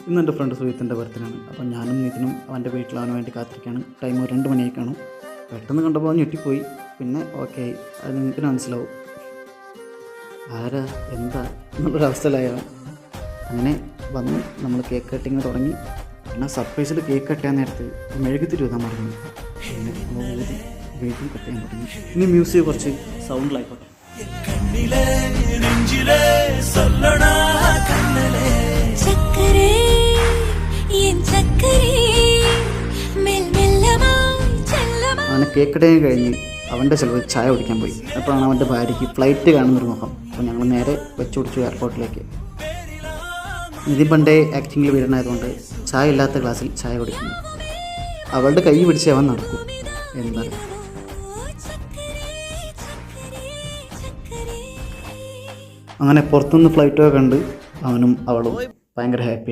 ഇന്ന് എൻ്റെ ഫ്രണ്ട് സുഹൃത്തിൻ്റെ ബർത്ത്ഡേ ആണ്. അപ്പോൾ ഞാനും നിതിനും അവൻ്റെ വീട്ടിൽ അവന് വേണ്ടി കാത്തിരിക്കുകയാണ്. ടൈം 2 മണിയായി കാണും. പെട്ടെന്ന് കണ്ടപ്പോൾ ഞെട്ടിപ്പോയി. പിന്നെ ഓക്കെ ആയി. അത് നിങ്ങൾക്ക് മനസ്സിലാവും ആരാ എന്താ എന്നുള്ളൊരവസ്ഥയിലായ. അങ്ങനെ വന്ന് നമ്മൾ കേക്ക് കട്ടിങ് തുടങ്ങി. പിന്നെ സർപ്രൈസിൽ കേക്ക് കട്ട് ചെയ്യാൻ നേരത്ത് മെഴുകുതിരി ഊതാൻ പറഞ്ഞു. പിന്നെ വീണ്ടും കട്ട് ചെയ്യാൻ തുടങ്ങി. ഇനി മ്യൂസിക് കുറച്ച് സൗണ്ടിലായിക്കോട്ടെ. അവനെ കേക്ക് കട്ടിങ് കഴിഞ്ഞ് അവൻ്റെ ചിലവ് ചായ കുടിക്കാൻ പോയി. അപ്പോഴാണ് അവൻ്റെ ഭാര്യയ്ക്ക് ഫ്ലൈറ്റ് കാണുന്നൊരു മുഖം. അപ്പോൾ ഞങ്ങൾ നേരെ വെച്ചു പിടിച്ചു എയർപോർട്ടിലേക്ക്. നിതിൻ പണ്ടേ ആക്ടിങ്ങിൽ വീടനായതുകൊണ്ട് ചായ ഇല്ലാത്ത ഗ്ലാസ്സിൽ ചായ കുടിക്കുന്നു. അവളുടെ കൈ പിടിച്ച് അവൻ നടക്കും. എന്താ അങ്ങനെ പുറത്തുനിന്ന് ഫ്ലൈറ്റൊക്കെ കണ്ട് അവനും അവളും ഭയങ്കര ഹാപ്പിയായി.